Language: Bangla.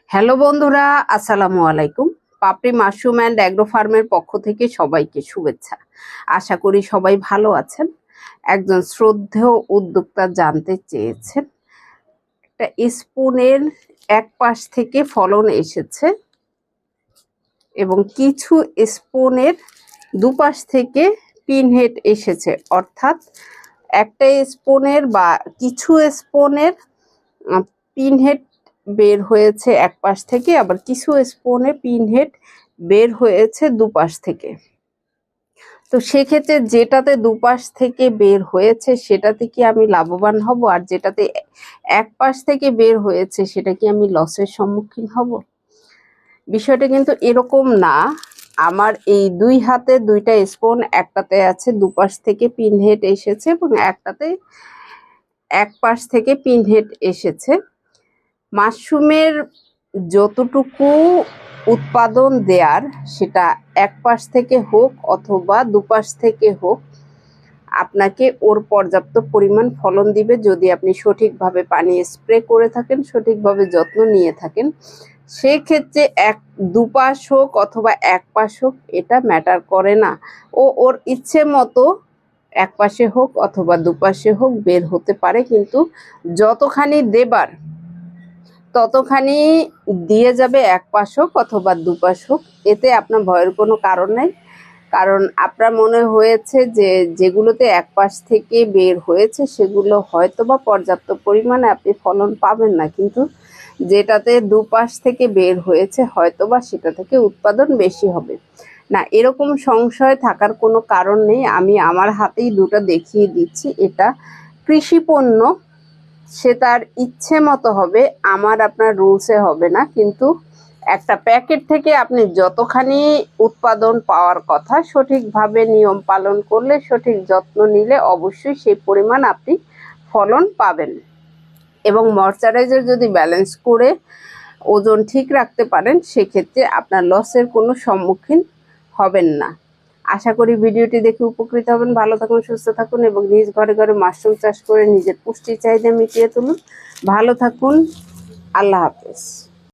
হ্যালো বন্ধুরা, আসসালামু আলাইকুম। পাপড়ি মাশরুম অ্যান্ড অ্যাগ্রো ফার্মের পক্ষ থেকে সবাইকে শুভেচ্ছা। আশা করি সবাই ভালো আছেন। একজন শ্রদ্ধেয় উদ্যোক্তা জানতে চেয়েছেন একটা স্পুনের এক পাশ থেকে ফলন এসেছে এবং কিছু স্পুনের দুপাশ থেকে পিনহেড এসেছে, অর্থাৎ একটা স্পুনের বা কিছু স্পুনের পিনহেড বের হয়েছে এক পাশ থেকে, আবার কিছু স্পুনে পিনহেড বের হয়েছে দুপাশ থেকে। তো সেক্ষেত্রে যেটাতে দুপাশ থেকে বের হয়েছে সেটাতে কি আমি লাভবান হব, আর যেটাতে এক পাশ থেকে বের হয়েছে সেটা কি আমি লসের সম্মুখীন হব? বিষয়টা কিন্তু এরকম না। আমার এই দুই হাতে দুইটা স্পুন, একটাতে আছে দুপাশ থেকে পিনহেড এসেছে এবং একটাতে এক পাশ থেকে পিনহেড এসেছে। মাশরুমের যতটুকু উৎপাদন দেয়ার, সেটা এক পাশ থেকে হোক অথবা দুপাশ থেকে হোক, আপনাকে ওর পর্যাপ্ত পরিমাণ ফলন দিবে যদি আপনি সঠিকভাবে পানি স্প্রে করে থাকেন, সঠিকভাবে যত্ন নিয়ে থাকেন। সেক্ষেত্রে দুপাশ হোক অথবা এক পাশ হোক, এটা ম্যাটার করে না। ওর ইচ্ছে মতো এক পাশে হোক অথবা দুপাশে হোক বের হতে পারে, কিন্তু যতখানি দেবার ততখানি দিয়ে যাবে, এক পাশ হোক অথবা দুপাশ হোক। এতে আপনার ভয়ের কোনো কারণ নেই। কারণ আপনার মনে হয়েছে যে যেগুলোতে এক পাশ থেকে বের হয়েছে সেগুলো হয়তোবা পর্যাপ্ত পরিমাণে আপনি ফলন পাবেন না, কিন্তু যেটাতে দুপাশ থেকে বের হয়েছে হয়তোবা সেটা থেকে উৎপাদন বেশি হবে না, এরকম সংশয় থাকার কোনো কারণ নেই। আমি আমার হাতেই দুটো দেখিয়ে দিচ্ছি। এটা কৃষি পণ্য, সে তার ইচ্ছে মতো হবে, আমার আপনার রুলসে হবে না। কিন্তু একটা প্যাকেট থেকে আপনি যতখানি উৎপাদন পাওয়ার কথা, সঠিকভাবে নিয়ম পালন করলে, সঠিক যত্ন নিলে অবশ্যই সেই পরিমাণ আপনি ফলন পাবেন। এবং ময়শ্চারাইজার যদি ব্যালেন্স করে ওজন ঠিক রাখতে পারেন, সেক্ষেত্রে আপনার লসের কোনো সম্মুখীন হবেন না। আশা করি ভিডিওটি দেখে উপকৃত হবেন। ভালো থাকুন, সুস্থ থাকুন এবং নিজ ঘরে ঘরে মাশরুম চাষ করে নিজের পুষ্টির চাহিদা মিটিয়ে তুলুন। ভালো থাকুন, আল্লাহ হাফেজ।